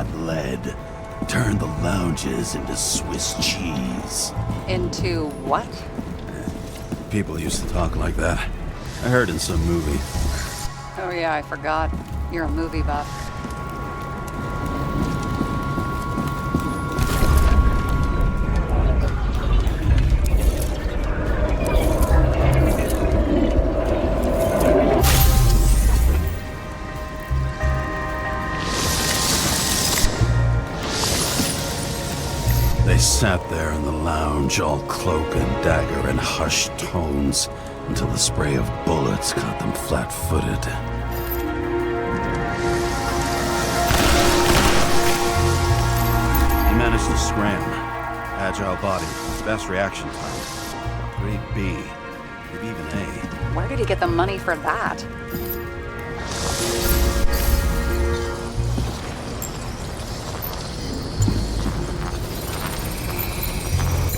hot lead. Turn the lounges into Swiss cheese. Into what? People used to talk like that. I heard in some movie. Oh yeah, I forgot. You're a movie buff. They sat there in the lounge, all cloak and dagger and hushed tones, until the spray of bullets caught them flat-footed. He managed to scram. Agile body, fast reaction time. Grade B, maybe even A. Where did he get the money for that?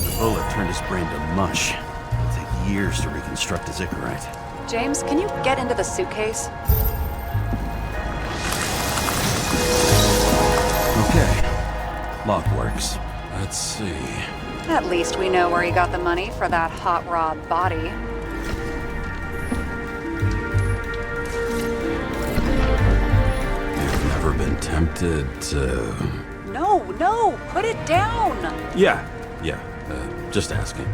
The bullet turned his brain to mush. It'll take years to reconstruct his Icarite. James, can you get into the suitcase? Okay. Lock works. Let's see. At least we know where he got the money for that hot rod body. You've never been tempted to... No, put it down! Yeah, just asking.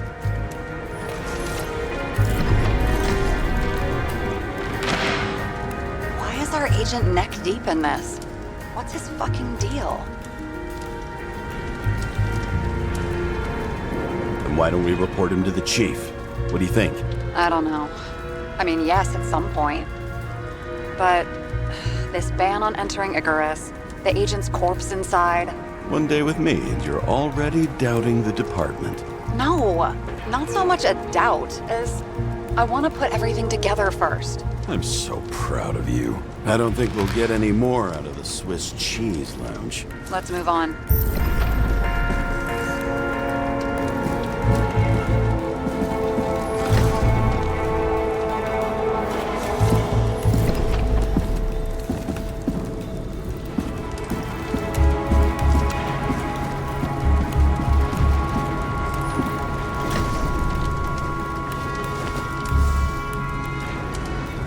Why is our agent neck deep in this? What's his fucking deal? Then why don't we report him to the chief? What do you think? I don't know. I mean, yes, at some point. But this ban on entering Icarus, the agent's corpse inside. One day with me, and you're already doubting the department. No, not so much a doubt as I want to put everything together first. I'm so proud of you. I don't think we'll get any more out of the Swiss cheese lounge. Let's move on.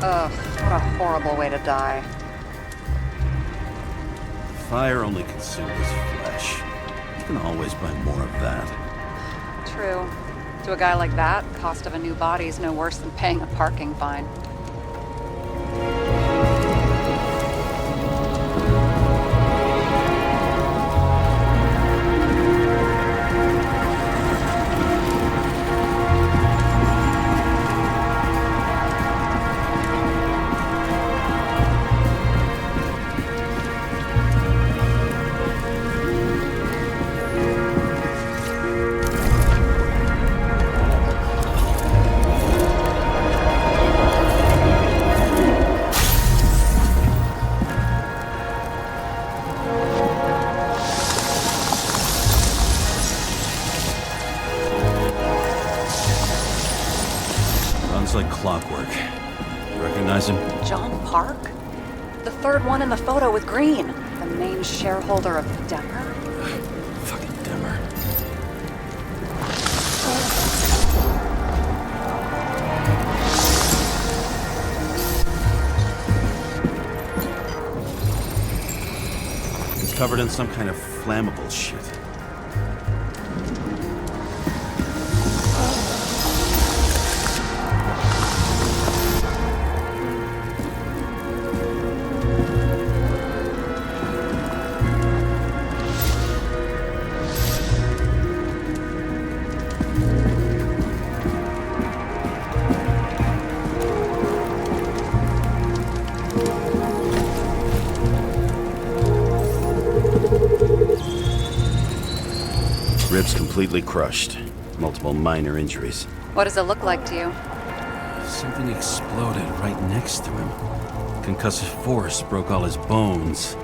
Ugh, what a horrible way to die. Fire only consumes flesh. You can always buy more of that. True. To a guy like that, cost of a new body is no worse than paying a parking fine. Like clockwork. You recognize him? John Park? The third one in the photo with Green. The main shareholder of Demer? Fucking Demer. He's covered in some kind of flammable shit. Ribs completely crushed. Multiple minor injuries. What does it look like to you? Something exploded right next to him. Concussive force broke all his bones.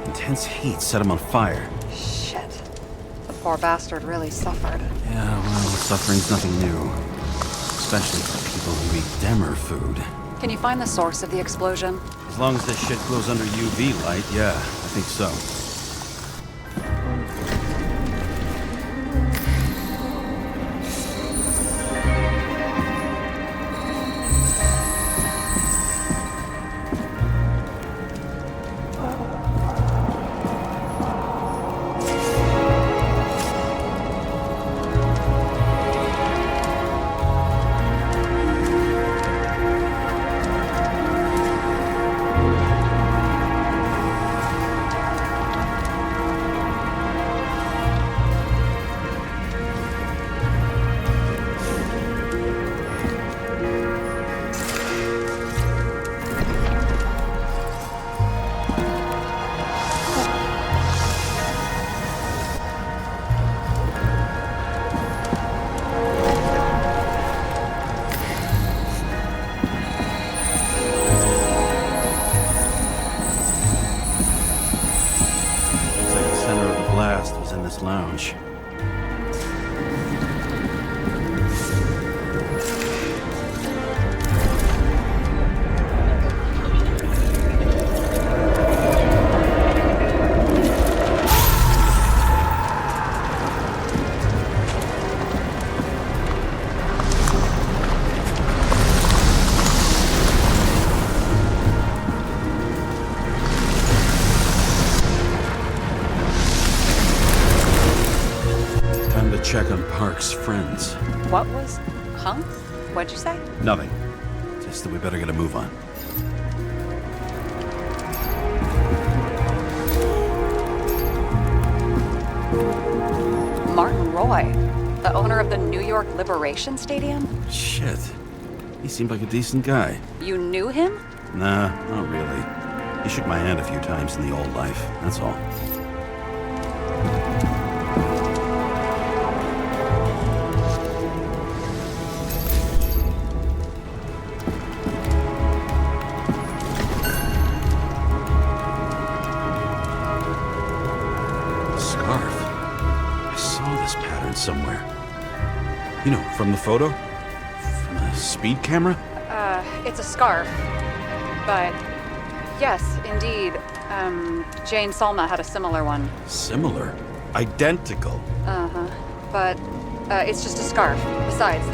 Intense heat set him on fire. Shit. The poor bastard really suffered. Yeah, well, suffering's nothing new. Especially for people who eat Demer food. Can you find the source of the explosion? As long as this shit glows under UV light, yeah, I think so. blast was in this lounge. Check on Park's friends. What was? Huh? What'd you say? Nothing. Just that we better get a move on. Martin Roy, the owner of the New York Liberation Stadium? Shit. He seemed like a decent guy. You knew him? Nah, not really. He shook my hand a few times in the old life, that's all. Somewhere. You know, from the photo? From a speed camera? It's a scarf. But, yes, indeed. Jane Salma had a similar one. Similar? Identical? Uh-huh. But, it's just a scarf. Besides,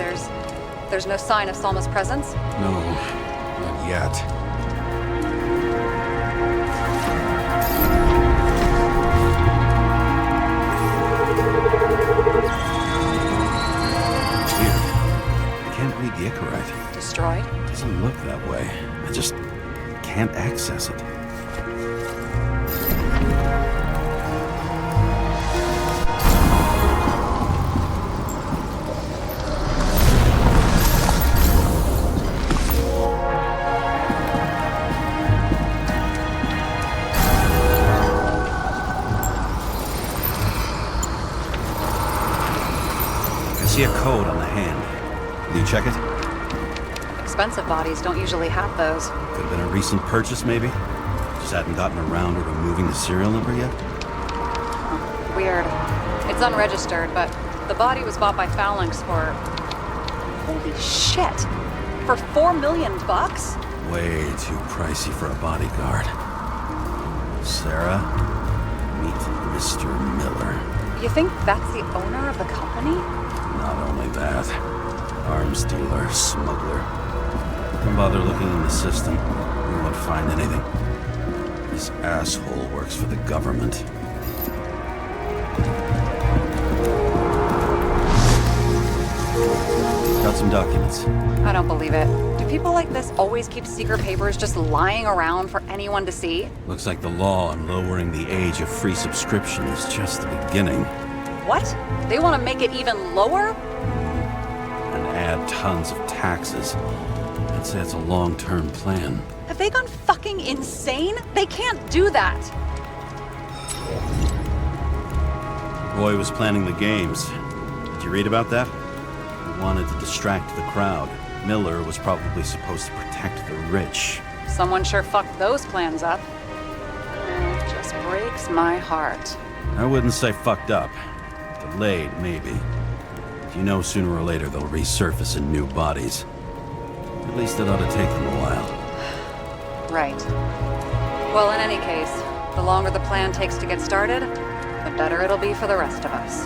there's no sign of Salma's presence? No, not yet. The Icarite. Destroyed? Doesn't look that way. I just can't access it. I see a code on the hand. Will you check it? Expensive bodies don't usually have those. Could have been a recent purchase, maybe? Just hadn't gotten around to removing the serial number yet? Weird. It's unregistered, but the body was bought by Phalanx for... Holy shit! For $4 million? Way too pricey for a bodyguard. Sarah, meet Mr. Miller. You think that's the owner of the company? Not only that. Arms dealer, smuggler. Don't bother looking in the system. You won't find anything. This asshole works for the government. Got some documents. I don't believe it. Do people like this always keep secret papers just lying around for anyone to see? Looks like the law on lowering the age of free subscription is just the beginning. What? They want to make it even lower? And add tons of taxes. I'd say it's a long-term plan. Have they gone fucking insane? They can't do that! Roy was planning the games. Did you read about that? He wanted to distract the crowd. Miller was probably supposed to protect the rich. Someone sure fucked those plans up. It just breaks my heart. I wouldn't say fucked up. Delayed, maybe. But you know sooner or later they'll resurface in new bodies. At least it ought to take them a while. Right. Well, in any case, the longer the plan takes to get started, the better it'll be for the rest of us.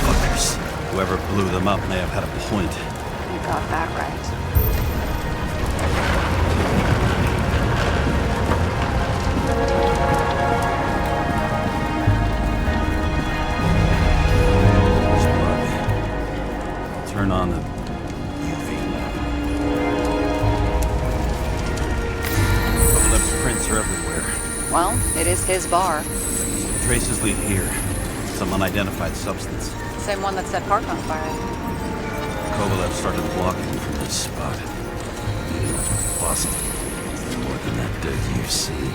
Fuckers. Whoever blew them up may have had a point. You got that right. Turn on the UV lamp. Kovalev's prints are everywhere. Well, it is his bar. Traces lead here. Some unidentified substance. Same one that set Park on fire. Kovalev started walking from this spot. He must bust. More than that dirt you see.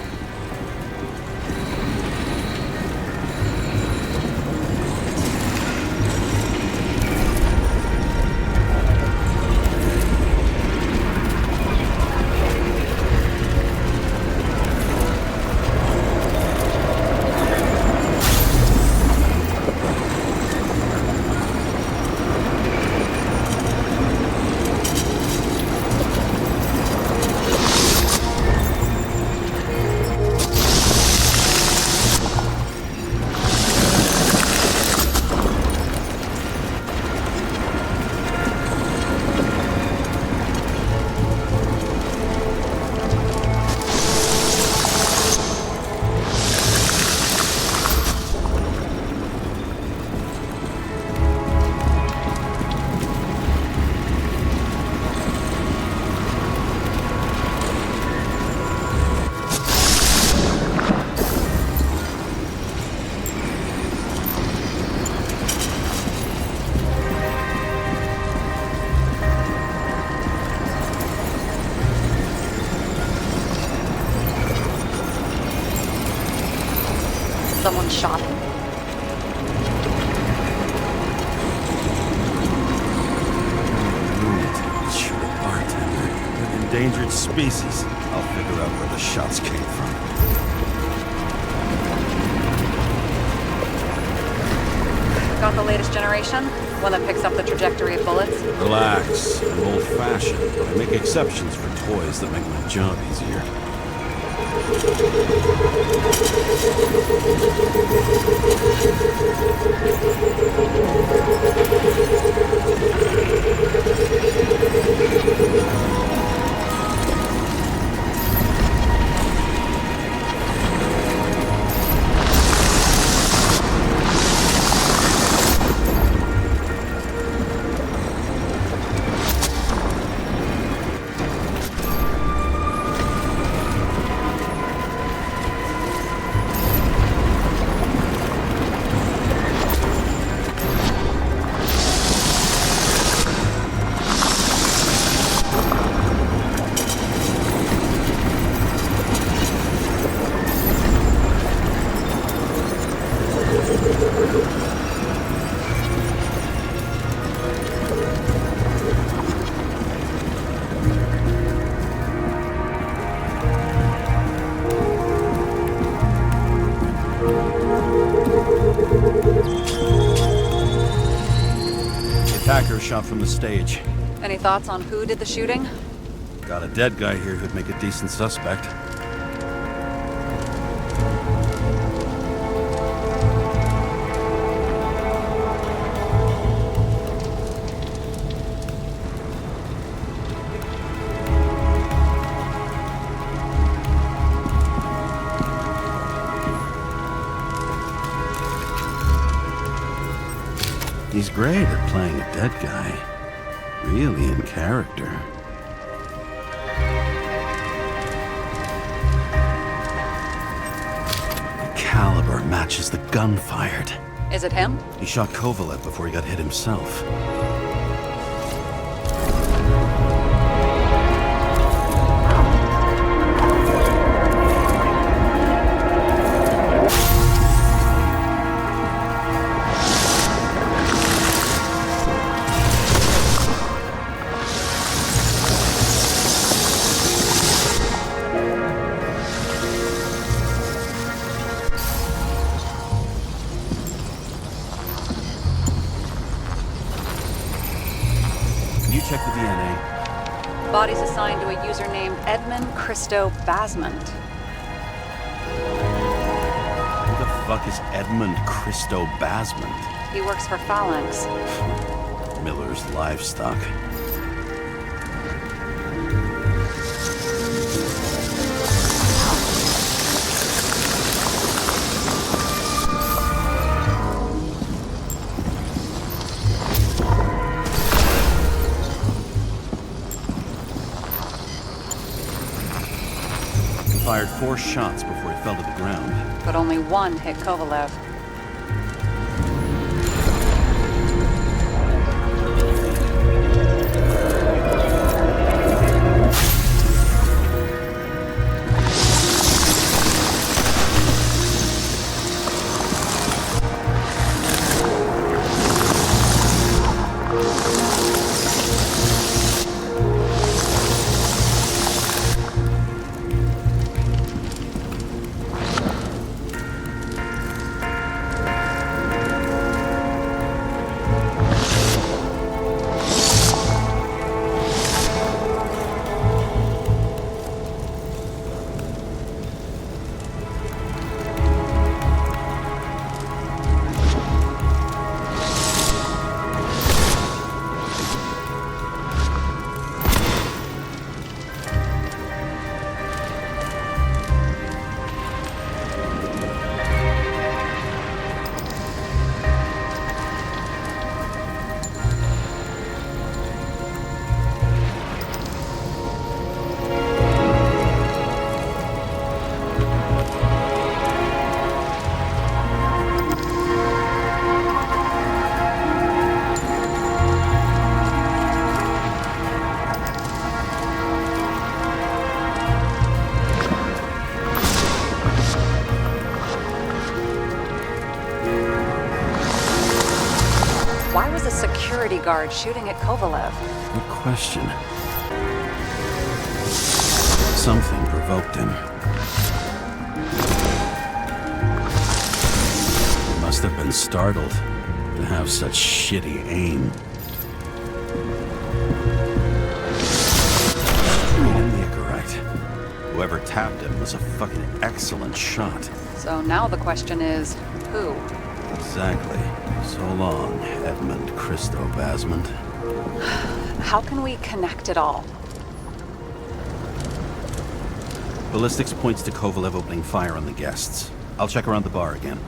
shot him. Lunatic, shoot a bartender. An endangered species. I'll figure out where the shots came from. Got the latest generation? One that picks up the trajectory of bullets? Relax. I'm old-fashioned, but I make exceptions for toys that make my job easier. Attacker shot from the stage. Any thoughts on who did the shooting? Got a dead guy here who'd make a decent suspect. He's great at playing a dead guy. Really in character. The caliber matches the gun fired. Is it him? He shot Kovalev before he got hit himself. Check the DNA. Body's assigned to a user named Edmund Christo Basmond. Who the fuck is Edmund Christo Basmond? He works for Phalanx. Miller's Livestock. Fired 4 shots before he fell to the ground. But only one hit Kovalev. was a security guard shooting at Kovalev? Good question. Something provoked him. He must have been startled to have such shitty aim. Whoever tapped him was a fucking excellent shot. So now the question is, who? Exactly. So long, Edmund Christo Basment. How can we connect it all? Ballistics points to Kovalev opening fire on the guests. I'll check around the bar again.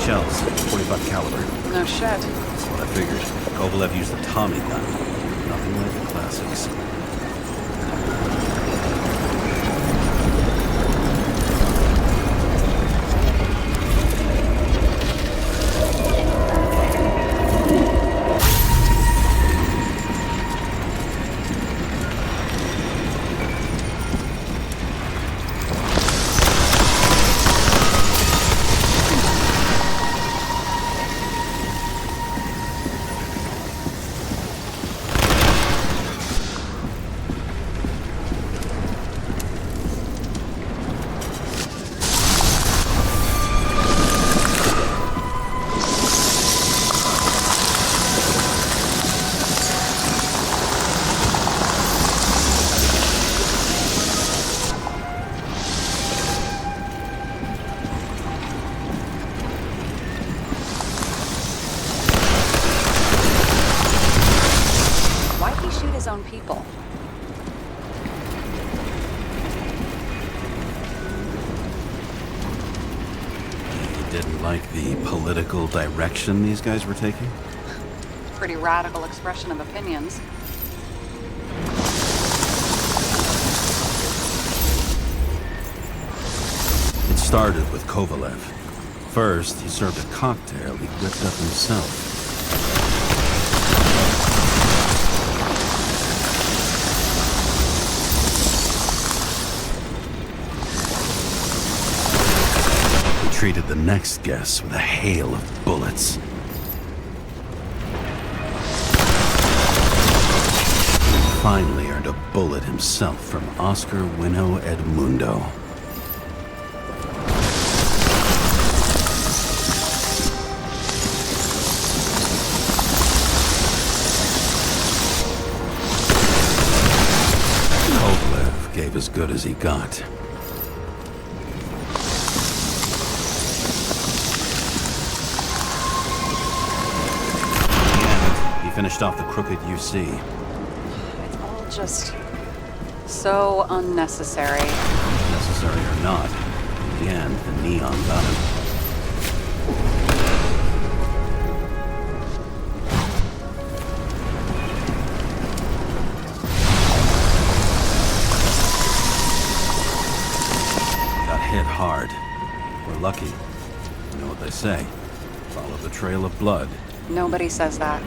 Shells, 45 caliber. No shit. That's what I figured. Kovalev used a Tommy gun. Nothing like the classics. His own people. He didn't like the political direction these guys were taking? Pretty radical expression of opinions. It started with Kovalev. First, he served a cocktail he whipped up himself. Treated the next guest with a hail of bullets. And finally earned a bullet himself from Oscar Wino Edmundo. Kovalev gave as good as he got. Finished off the crooked UC. It's all just so unnecessary. Necessary or not, in the end, the neon got him. Got hit hard. We're lucky. You know what they say. Follow the trail of blood. Nobody says that.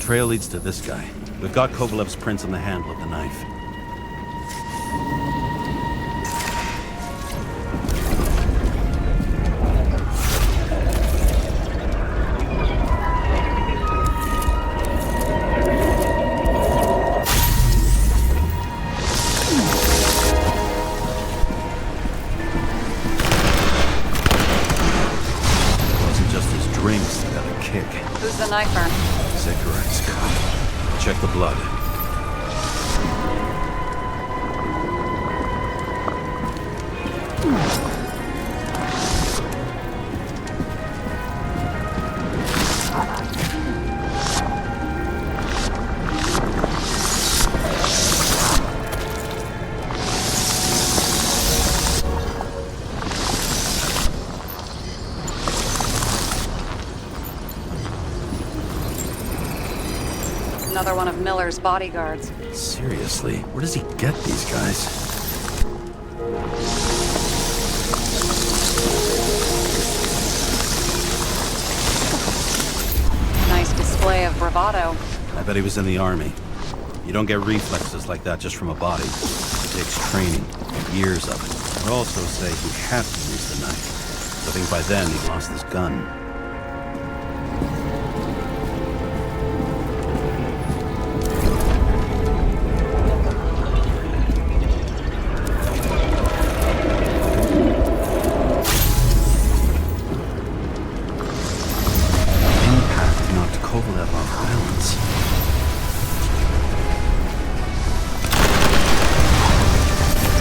trail leads to this guy. We've got Kovalev's prints on the handle of the knife. Wasn't just his drinks that got a kick. Who's the knifer? Cigarettes cut. Check the blood. Another one of Miller's bodyguards. Seriously, where does he get these guys? Nice display of bravado. I bet he was in the army. You don't get reflexes like that just from a body. It takes training, years of it. I'd also say he had to use the knife. I think by then he'd lost his gun. Impact knocked Kovalev off balance.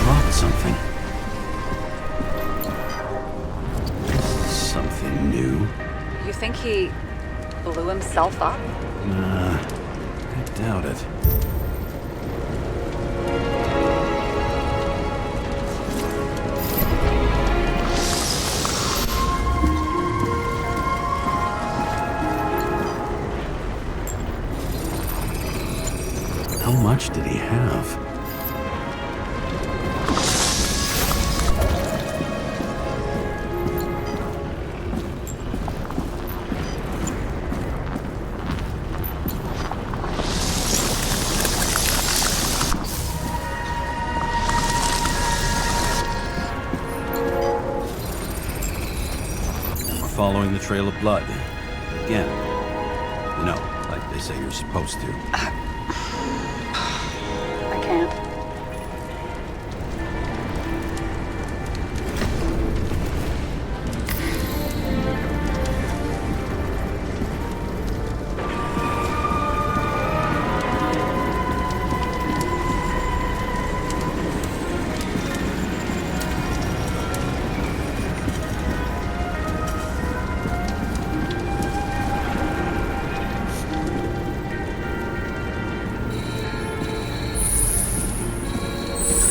Dropped something. This is something new. You think he blew himself up? Nah, I doubt it. How much did he have? And we're following the trail of blood. Again. You know, like they say you're supposed to. I can't.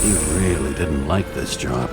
He really didn't like this job.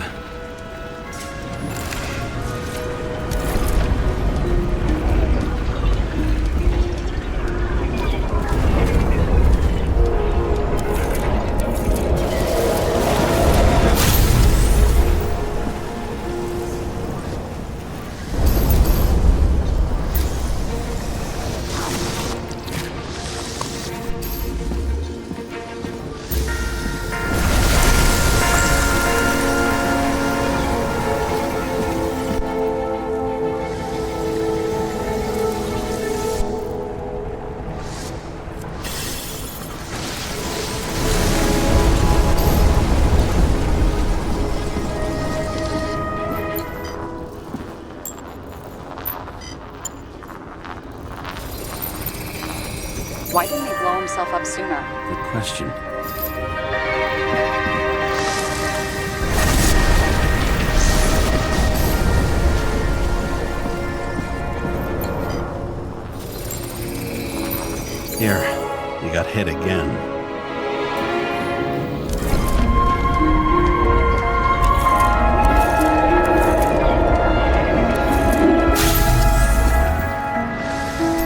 Why didn't he blow himself up sooner? Good question. Here, you got hit again.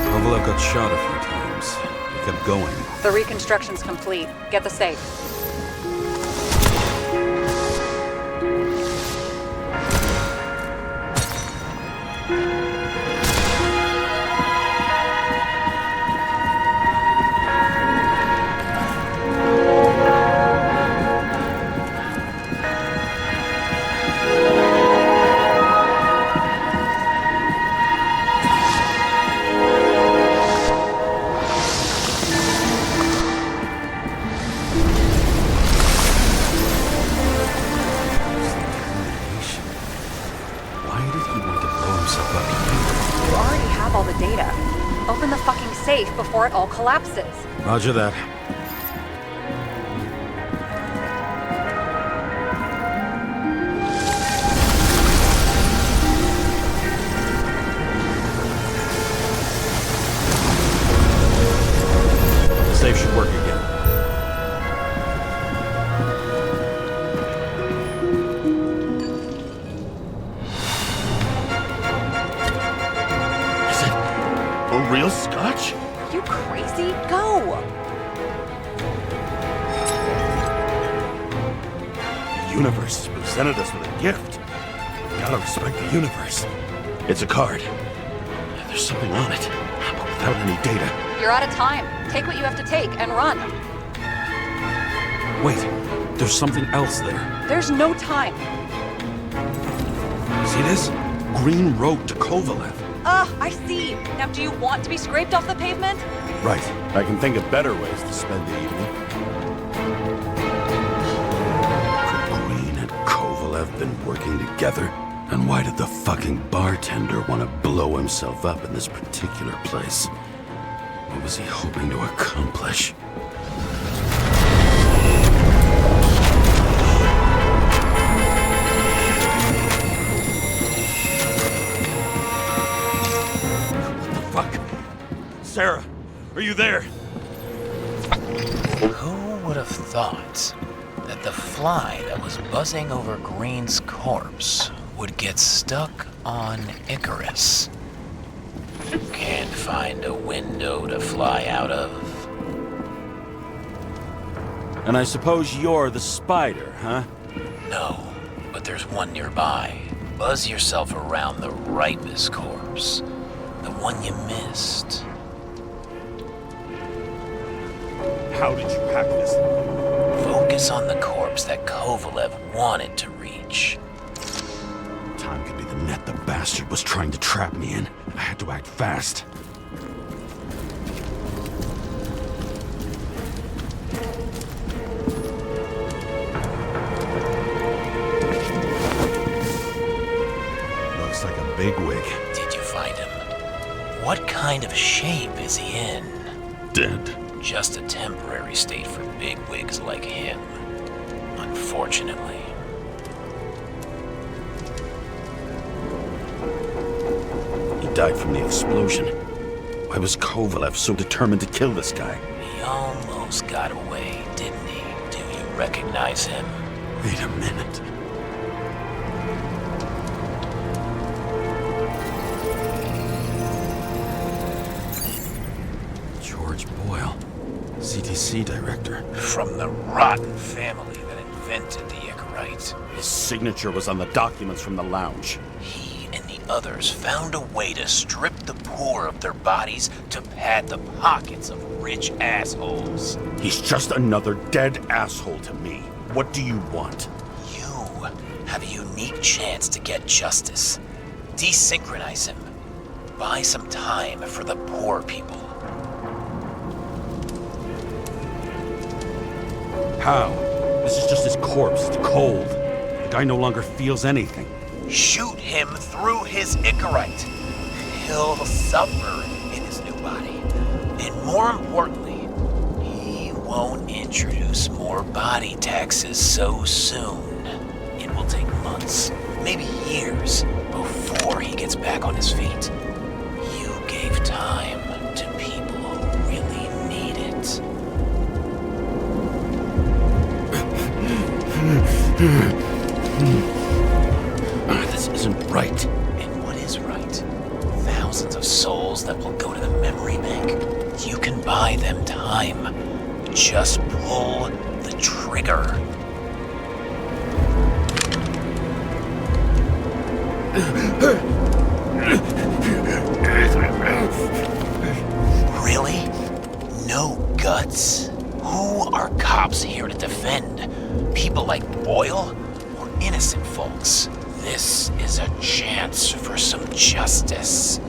Kovalev got shot a few times. He kept going. The reconstruction's complete. Get the safe. Why did he want to blow himself up here? You already have all the data. Open the fucking safe before it all collapses. Roger that. The safe should work again. A real scotch? You crazy? Go! The universe has presented us with a gift. We gotta respect the universe. It's a card. There's something on it, but without any data. You're out of time. Take what you have to take and run. Wait, there's something else there. There's no time. See this? Green Road to Kovalev. I see. Now, do you want to be scraped off the pavement? Right. I can think of better ways to spend the evening. Could Green and Kovalev been working together? And why did the fucking bartender want to blow himself up in this particular place? What was he hoping to accomplish? Fuck. Sarah, are you there? Who would have thought that the fly that was buzzing over Green's corpse would get stuck on Icarus? Can't find a window to fly out of. And I suppose you're the spider, huh? No, but there's one nearby. Buzz yourself around the ripest corpse. The one you missed. How did you hack this? Focus on the corpse that Kovalev wanted to reach. Time could be the net the bastard was trying to trap me in. I had to act fast. Looks like a bigwig. Did you find him? What kind of shape is he in? Dead. Just a temporary state for bigwigs like him, unfortunately. He died from the explosion. Why was Kovalev so determined to kill this guy? He almost got away, didn't he? Do you recognize him? Wait a minute. George Boyle, CTC director. From the rotten family that invented the Icarite. His signature was on the documents from the lounge. He and the others found a way to strip the poor of their bodies to pad the pockets of rich assholes. He's just another dead asshole to me. What do you want? You have a unique chance to get justice. Desynchronize him. Buy some time for the poor people. How? This is just his corpse. It's cold. The guy no longer feels anything. Shoot him through his Icarite. He'll suffer in his new body. And more importantly, he won't introduce more body taxes so soon. It will take months, maybe years, before he gets back on his feet. You gave time to people who really need it. This isn't right. And what is right? Thousands of souls that will go to the memory bank. You can buy them time. Just pull the trigger. Really? No guts? Who are cops here to defend? People like Boyle or innocent folks? This is a chance for some justice.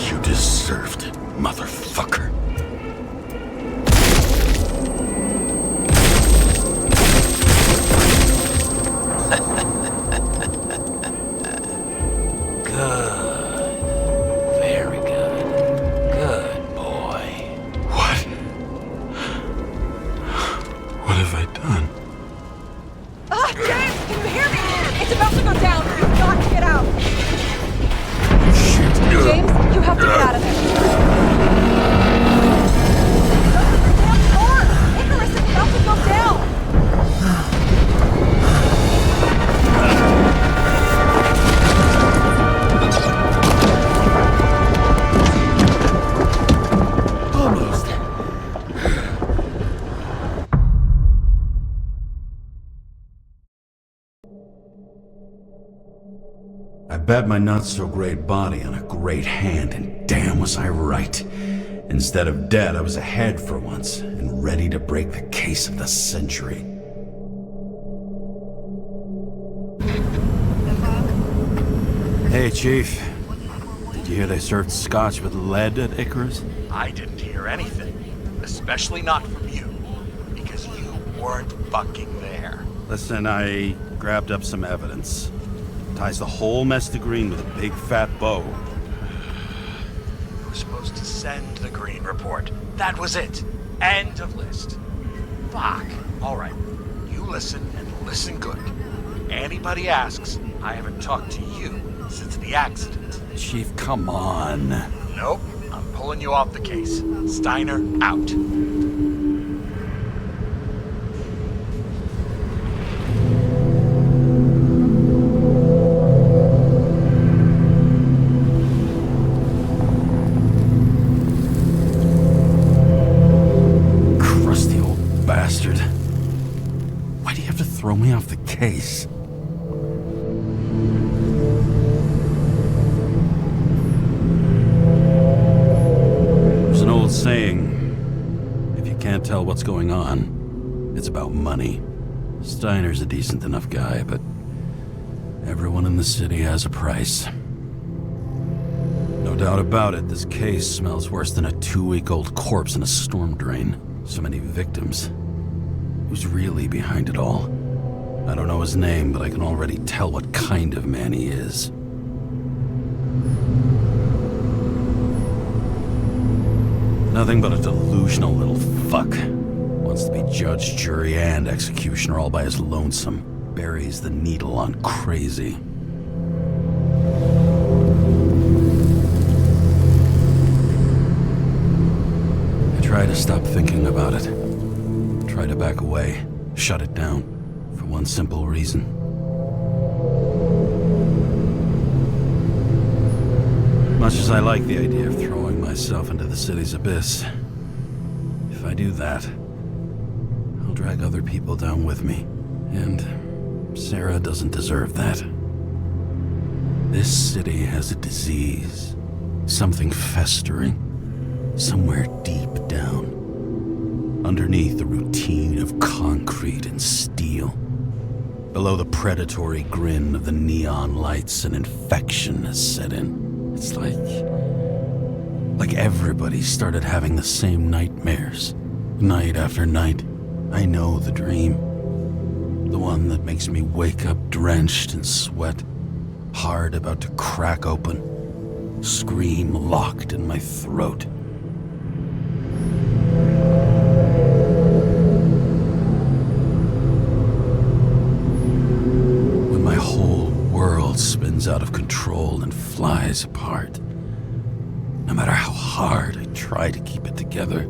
You deserved it, motherfucker. bet my not-so-great body on a great hand, and damn was I right. Instead of dead, I was ahead for once, and ready to break the case of the century. Hey, Chief. Did you hear they served scotch with lead at Icarus? I didn't hear anything. Especially not from you. Because you weren't fucking there. Listen, I grabbed up some evidence. Ties the whole mess to green with a big fat bow. You were supposed to send the green report. That was it. End of list. Fuck. Alright. You listen and listen good. Anybody asks, I haven't talked to you since the accident. Chief, come on. Nope. I'm pulling you off the case. Steiner, out. Crusty old bastard. Why do you have to throw me off the case? There's an old saying, if you can't tell what's going on, it's about money. Steiner's a decent enough guy, but everyone in the city has a price. No doubt about it, this case smells worse than a 2-week-old corpse in a storm drain. So many victims. Who's really behind it all? I don't know his name, but I can already tell what kind of man he is. Nothing but a delusional little fuck. Wants to be judge, jury, and executioner all by his lonesome. Buries the needle on crazy. I try to stop thinking about it. Try to back away, shut it down, for one simple reason. Much as I like the idea of throwing myself into the city's abyss, if I do that, I'll drag other people down with me. And Sarah doesn't deserve that. This city has a disease, something festering, somewhere deep down. Underneath the routine of concrete and steel. Below the predatory grin of the neon lights, an infection has set in. It's like everybody started having the same nightmares. Night after night. I know the dream. The one that makes me wake up drenched in sweat. Heart about to crack open. Scream locked in my throat. Spins out of control and flies apart. No matter how hard I try to keep it together.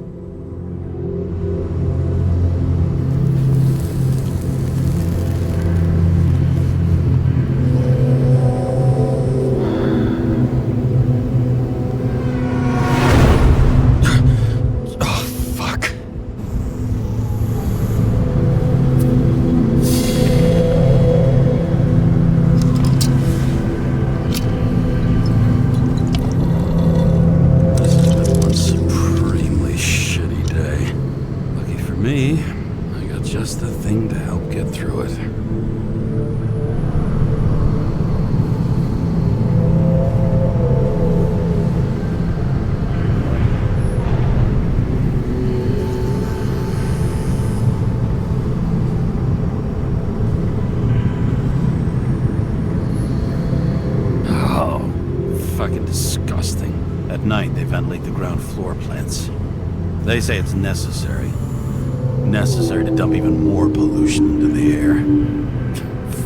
Just the thing to help get through it. Oh, fucking disgusting. At night, they ventilate the ground floor plants. They say it's necessary. Necessary to dump even more pollution into the air.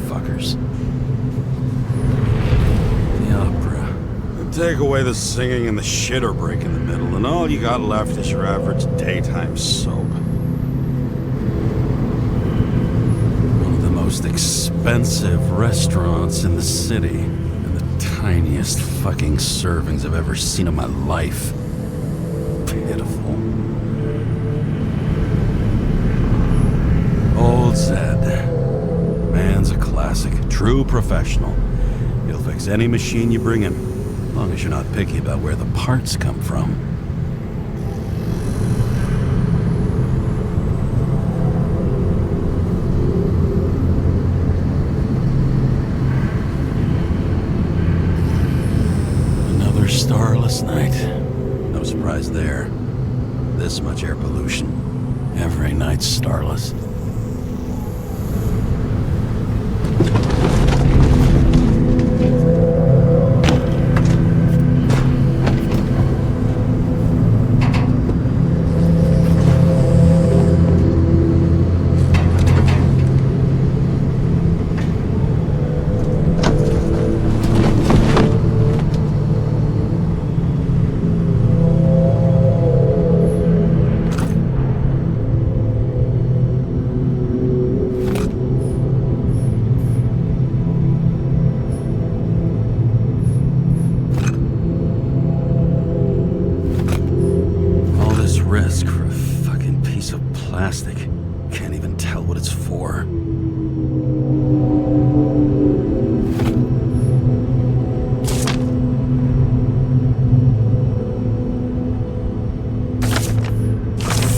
Fuckers. The opera. Take away the singing and the shitter break in the middle, and all you got left is your average daytime soap. One of the most expensive restaurants in the city, and the tiniest fucking servings I've ever seen in my life. Pitiful. Old Zed. Man's a classic. True professional. He'll fix fix any machine you bring him, as long as you're not picky about where the parts come from. Another starless night. No surprise there. This much air pollution. Every night's starless. Risk for a fucking piece of plastic. Can't even tell what it's for.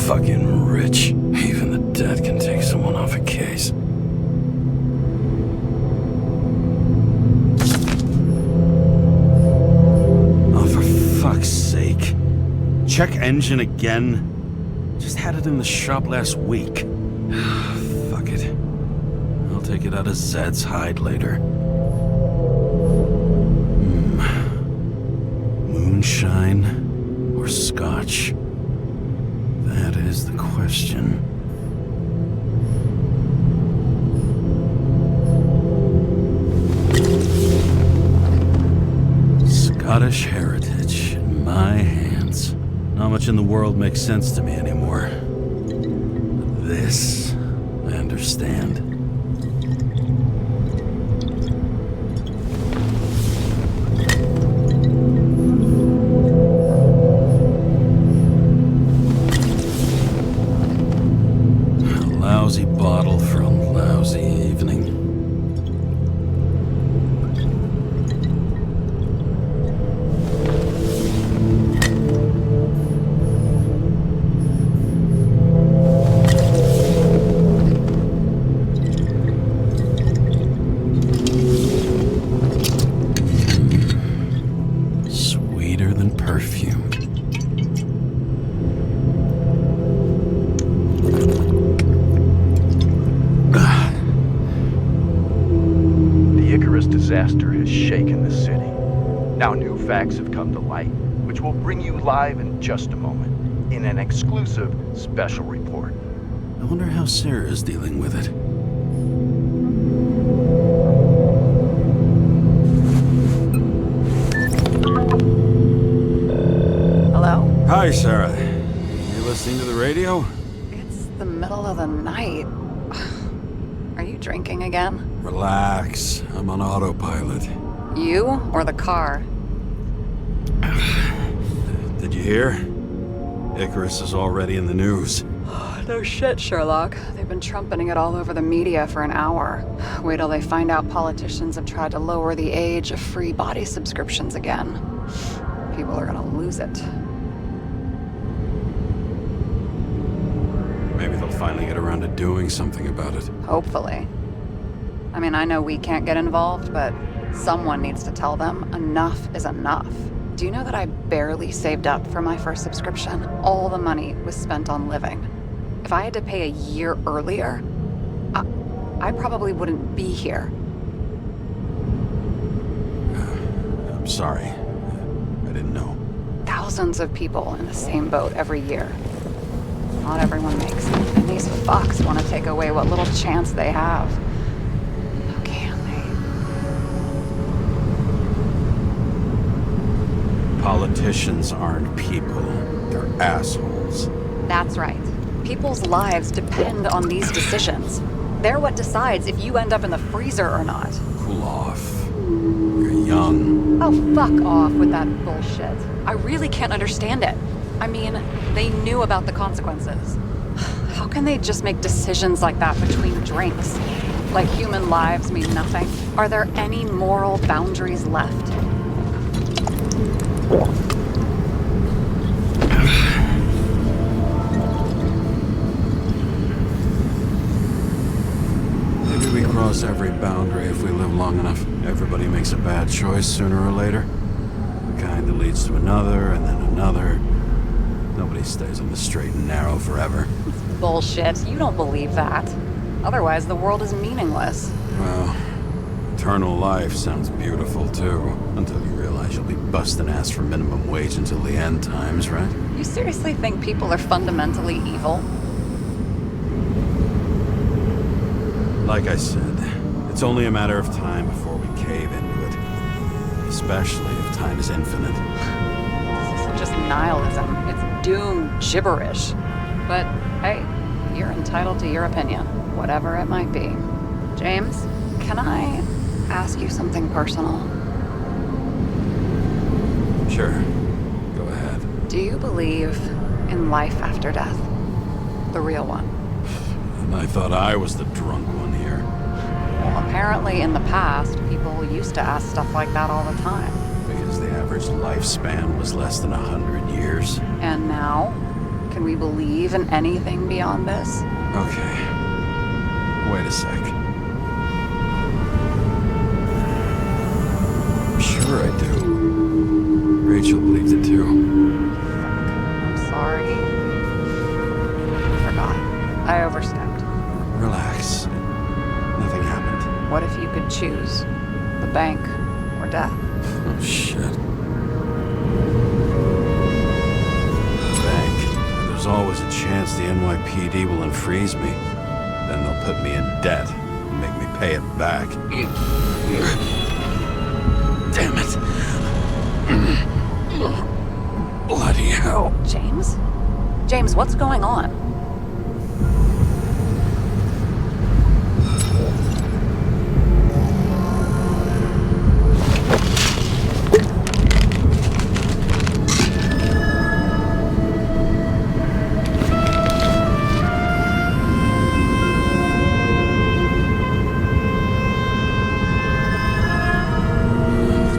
Fucking rich. Even the dead can take someone off a case. Oh, for fuck's sake. Check engine again? Just had it in the shop last week. Fuck it. I'll take it out of Zed's hide later. Moonshine or scotch? That is the question. Scottish heritage in my hands. Not much in the world makes sense to me anymore. But this, I understand. A lousy bottle for a lousy evening. Perfume. The Icarus disaster has shaken the city. Now new facts have come to light, which we'll bring you live in just a moment, in an exclusive special report. I wonder how Sarah is dealing with it. Hi, Sarah. You listening to the radio? It's the middle of the night. Are you drinking again? Relax. I'm on autopilot. You or the car? Did you hear? Icarus is already in the news. No shit, Sherlock. They've been trumpeting it all over the media for an hour. Wait till they find out politicians have tried to lower the age of free body subscriptions again. People are gonna lose it. Maybe they'll finally get around to doing something about it. Hopefully. I mean, I know we can't get involved, but someone needs to tell them enough is enough. Do you know that I barely saved up for my first subscription? All the money was spent on living. If I had to pay a year earlier, I probably wouldn't be here. I'm sorry. I didn't know. Thousands of people in the same boat every year. Not everyone makes it, and these fucks want to take away what little chance they have. How can they? Politicians aren't people. They're assholes. That's right. People's lives depend on these decisions. They're what decides if you end up in the freezer or not. Cool off. You're young. Oh, fuck off with that bullshit. I really can't understand it. I mean, they knew about the consequences. How can they just make decisions like that between drinks? Like human lives mean nothing? Are there any moral boundaries left? Maybe we cross every boundary if we live long enough. Everybody makes a bad choice sooner or later. The kind that leads to another, and then another. Nobody stays on the straight and narrow forever. Bullshit. You don't believe that. Otherwise, the world is meaningless. Well, eternal life sounds beautiful, too. Until you realize you'll be busting ass for minimum wage until the end times, right? You seriously think people are fundamentally evil? Like I said, it's only a matter of time before we cave into it. Especially if time is infinite. This isn't just nihilism. It's doom gibberish. But, hey, you're entitled to your opinion, whatever it might be. James, can I ask you something personal? Sure. Go ahead. Do you believe in life after death? The real one? And I thought I was the drunk one here. Well, apparently in the past, people used to ask stuff like that all the time. Because the average lifespan was less than 100 years. And now? Can we believe in anything beyond this? Okay. Wait a sec. Sure I do. Rachel believed it too. I'm sorry. Forgot. I overstepped. Relax. Nothing happened. What if you could choose? The bank or death? Oh, shit. Bank. There's always a chance the NYPD will unfreeze me. Then they'll put me in debt and make me pay it back. Damn it. Bloody hell. James? James, what's going on?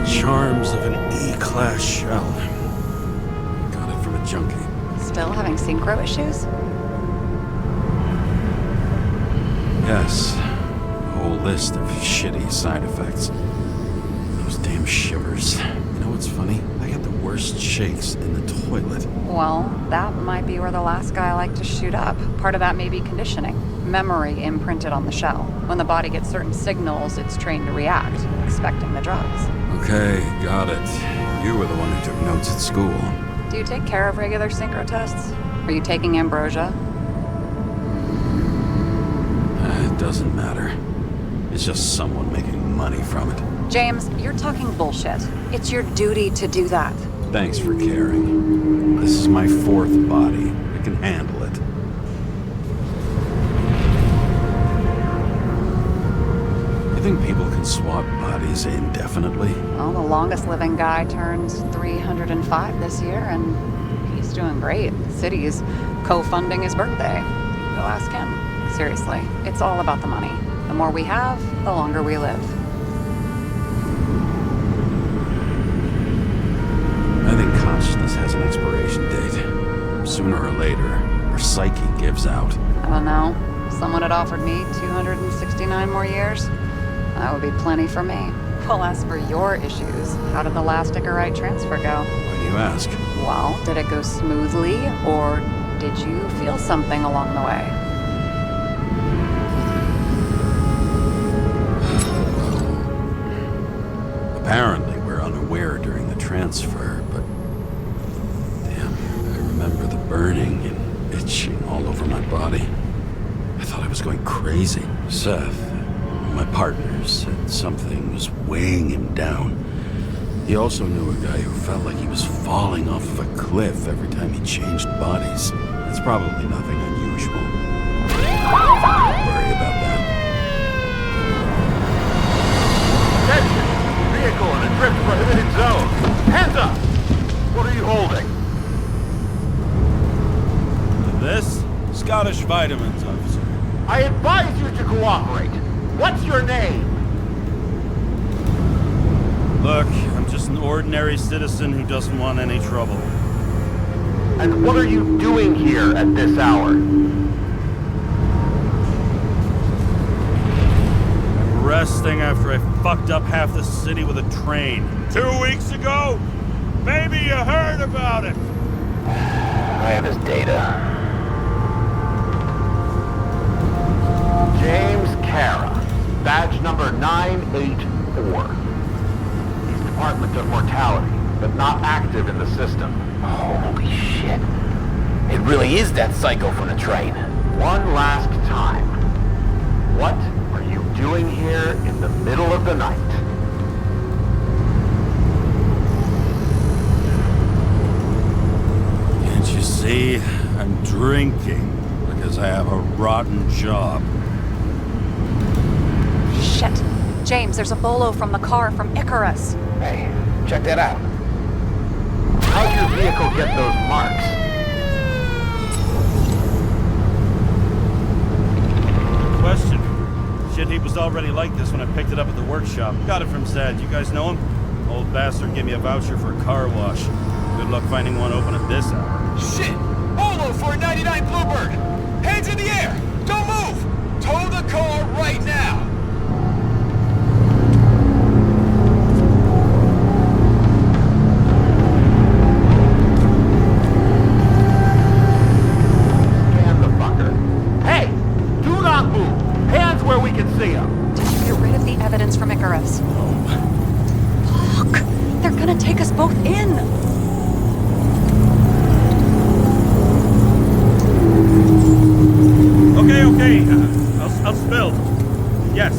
Charms of an E-class shell. Got it from a junkie. Still having synchro issues? Yes. A whole list of shitty side effects. Those damn shivers. You know what's funny? I got the worst shakes in the toilet. Well, that might be where the last guy liked to shoot up. Part of that may be conditioning. Memory imprinted on the shell. When the body gets certain signals, it's trained to react, expecting the drugs. Okay, got it. You were the one who took notes at school. Do you take care of regular synchro tests? Are you taking ambrosia? It doesn't matter. It's just someone making money from it. James, you're talking bullshit. It's your duty to do that. Thanks for caring. This is my fourth body. I can handle it. You think people can swap bodies indefinitely? Well, the longest living guy turns 305 this year, and he's doing great. The city's co-funding his birthday. Go ask him. Seriously, it's all about the money. The more we have, the longer we live. I think consciousness has an expiration date. Sooner or later, our psyche gives out. I don't know. If someone had offered me 269 more years, that would be plenty for me. Well, as for your issues, how did the last Icarite transfer go? Why do you ask? Well, did it go smoothly, or did you feel something along the way? Apparently, we're unaware during the transfer, but... Damn, I remember the burning and itching all over my body. I thought I was going crazy. Seth, my partner, said something was weighing him down. He also knew a guy who felt like he was falling off of a cliff every time he changed bodies. That's probably nothing unusual. Don't worry about that. Attention! Vehicle in a trip prohibited zone. Hands up! What are you holding? This? Scottish vitamins, officer. I advise you to cooperate. What's your name? Look, I'm just an ordinary citizen who doesn't want any trouble. And what are you doing here at this hour? I'm resting after I fucked up half the city with a train. 2 weeks ago? Maybe you heard about it. I have his data. James Kara, badge number 984. He's Department of Mortality, but not active in the system. Holy shit. It really is that psycho from the train. One last time. What are you doing here in the middle of the night? Can't you see? I'm drinking because I have a rotten job. Shit. James, there's a bolo from the car from Icarus. Hey, check that out. How'd your vehicle get those marks? Question. Shit, he was already like this when I picked it up at the workshop. Got it from Zed. You guys know him? Old bastard gave me a voucher for a car wash. Good luck finding one open at this hour. Shit! Bolo for a 99 Bluebird! Hands in the air! Don't move! Tow the car right now! Scan the fucker. Hey! Do not move! Hands where we can see them! Did you get rid of the evidence from Icarus? Fuck! They're gonna take us both in! Okay. I'll spill. Yes,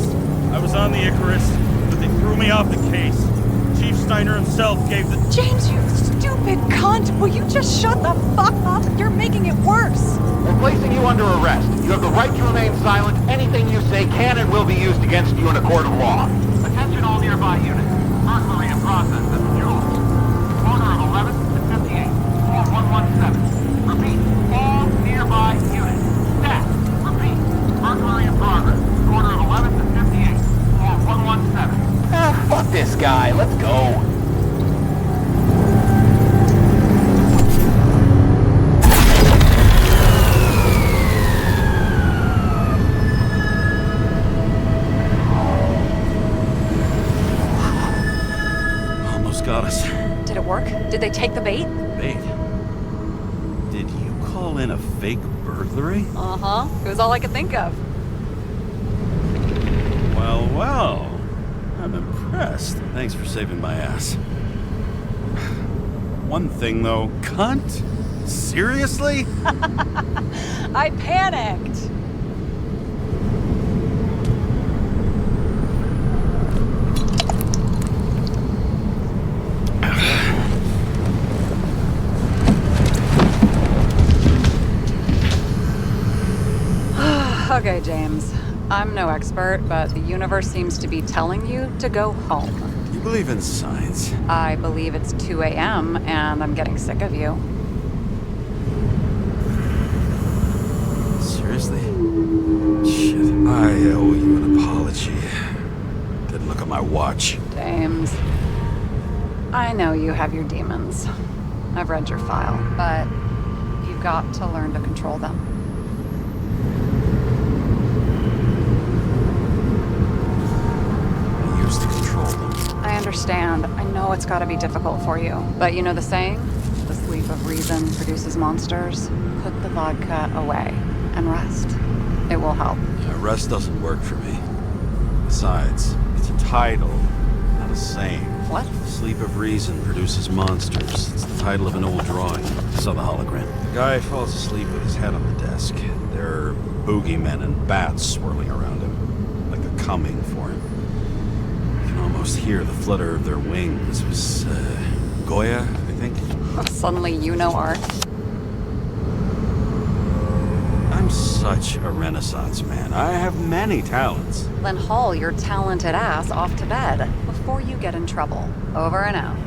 I was on the Icarus, but they threw me off the case. Chief Steiner himself gave the... James, you stupid cunt! Will you just shut the fuck up? You're making it worse! We're placing you under arrest. You have the right to remain silent. Anything you say can and will be used against you in a court of law. Attention all nearby units. Burglary in process at the Jewel. Corner of 11th and 58. Or 117. Repeat. All nearby units. Staff. Repeat. Burglary in progress. Corner of 11th and 58. Or 117. Fuck this guy. Let's go. Almost got us. Did it work? Did they take the bait? Bait. Did you call in a fake burglary? Uh-huh. It was all I could think of. Well. I'm impressed. Thanks for saving my ass. One thing, though. Cunt? Seriously? I panicked. Okay, James. I'm no expert, but the universe seems to be telling you to go home. You believe in science? I believe it's 2 a.m. and I'm getting sick of you. Seriously? Shit, I owe you an apology. Didn't look at my watch. James, I know you have your demons. I've read your file, but you've got to learn to control them. I used to control them. I understand. I know it's got to be difficult for you. But you know the saying? The sleep of reason produces monsters. Put the vodka away and rest. It will help. Yeah, rest doesn't work for me. Besides, it's a title, not a saying. What? Sleep of Reason produces monsters. It's the title of an old drawing. Saw the hologram. The guy falls asleep with his head on the desk. There are boogeymen and bats swirling around him, like they're coming for him. You can almost hear the flutter of their wings. It was, Goya, I think? Suddenly you know art. I'm such a renaissance man. I have many talents. Then haul your talented ass off to bed before you get in trouble. Over and out.